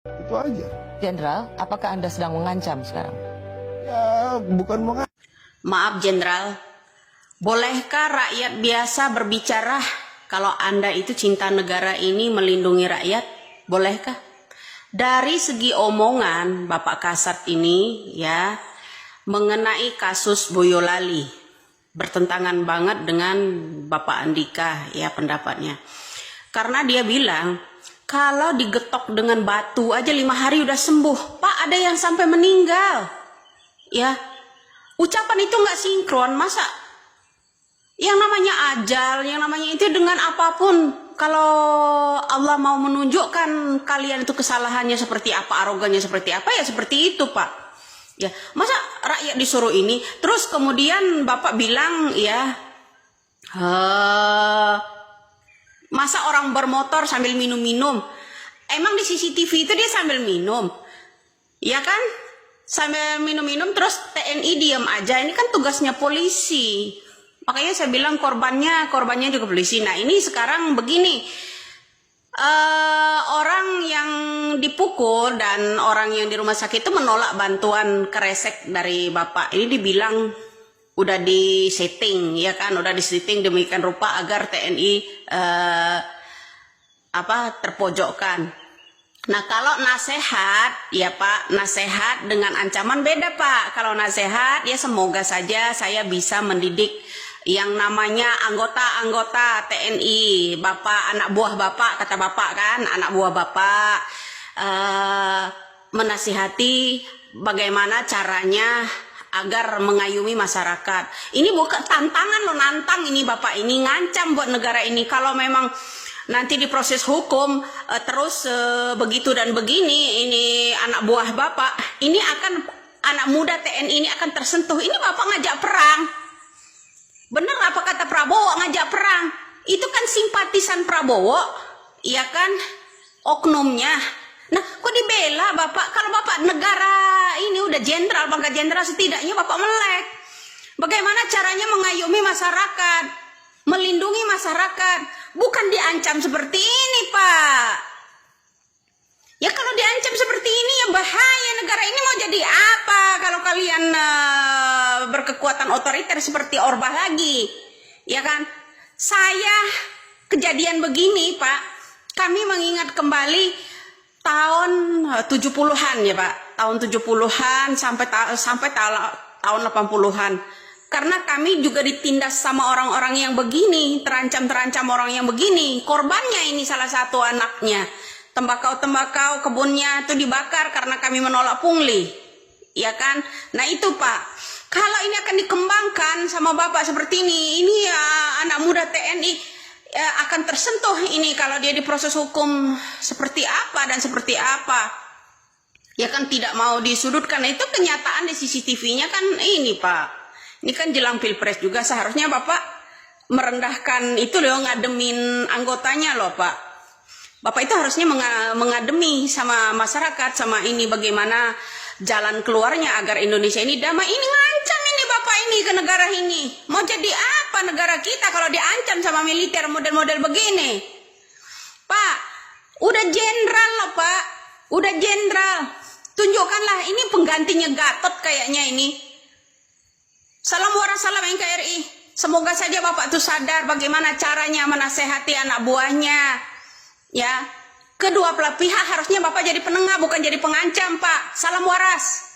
Itu aja. Jenderal, apakah Anda sedang mengancam sekarang? Ya, bukan mengancam. Maaf Jenderal, bolehkah rakyat biasa berbicara kalau Anda itu cinta negara ini melindungi rakyat? Bolehkah? Dari segi omongan Bapak Kasat ini ya mengenai kasus Boyolali bertentangan banget dengan Bapak Andika ya pendapatnya. Karena dia bilang kalau digetok dengan batu aja 5 hari udah sembuh. Pak, ada yang sampai meninggal. Ya, ucapan itu nggak sinkron. Masa yang namanya ajal, yang namanya itu dengan apapun. Kalau Allah mau menunjukkan kalian itu kesalahannya seperti apa, arogannya seperti apa, ya seperti itu Pak. Ya, masa rakyat disuruh ini, terus kemudian Bapak bilang ya, masa orang bermotor sambil minum-minum? Emang di CCTV itu dia sambil minum? Ya kan? Sambil minum-minum terus TNI diam aja. Ini kan tugasnya polisi. Makanya saya bilang korbannya juga polisi. Nah ini sekarang begini. Orang yang dipukul dan orang yang di rumah sakit itu menolak bantuan kresek dari Bapak. Ini dibilang udah disetting ya kan, udah disetting demikian rupa agar TNI terpojokkan. Nah kalau nasehat ya Pak, nasehat dengan ancaman beda Pak. Kalau nasehat ya semoga saja saya bisa mendidik yang namanya anggota-anggota TNI, Bapak, anak buah Bapak, kata Bapak kan, anak buah Bapak menasihati bagaimana caranya agar mengayomi masyarakat. Ini bukan tantangan lo, nantang ini Bapak, ini ngancam buat negara ini. Kalau memang nanti di proses hukum terus begitu dan begini, ini anak buah Bapak, ini akan anak muda TNI ini akan tersentuh. Ini Bapak ngajak perang. Bener apa kata Prabowo, ngajak perang? Itu kan simpatisan Prabowo, iya kan? Oknumnya. Nah, kok dibela Bapak? Kalau Bapak negara ini udah jenderal, pangkat jenderal, setidaknya Bapak melek. Bagaimana caranya mengayomi masyarakat, melindungi masyarakat, bukan diancam seperti ini Pak. Ya kalau diancam seperti ini ya bahaya, negara ini mau jadi apa kalau kalian berkekuatan otoriter seperti Orba lagi. Ya kan? Saya kejadian begini Pak, kami mengingat kembali tahun 70-an ya Pak. Tahun 70-an sampai tahun 80-an. Karena kami juga ditindas sama orang-orang yang begini, terancam orang yang begini. Korbannya ini salah satu anaknya. Tembakau kebunnya itu dibakar karena kami menolak pungli. Ya kan? Nah itu Pak. Kalau ini akan dikembangkan sama Bapak seperti ini ya anak muda TNI ya, akan tersentuh ini kalau dia diproses hukum seperti apa dan seperti apa. Ya kan tidak mau disudutkan. Itu kenyataan di CCTV-nya kan ini Pak. Ini kan jelang Pilpres juga, seharusnya Bapak merendahkan itu loh, ngademin anggotanya loh Pak. Bapak itu harusnya mengademi sama masyarakat, sama ini bagaimana jalan keluarnya agar Indonesia ini damai. Ini ngancam ini Bapak ini ke negara ini. Mau jadi apa negara kita kalau diancam sama militer model-model begini? Pak, udah jenderal loh Pak. Udah jenderal. Tunjukkanlah ini penggantinya Gatot kayaknya ini. Salam waras, salam NKRI. Semoga saja Bapak tuh sadar bagaimana caranya menasehati anak buahnya. Ya, kedua belah pihak harusnya Bapak jadi penengah bukan jadi pengancam Pak. Salam waras.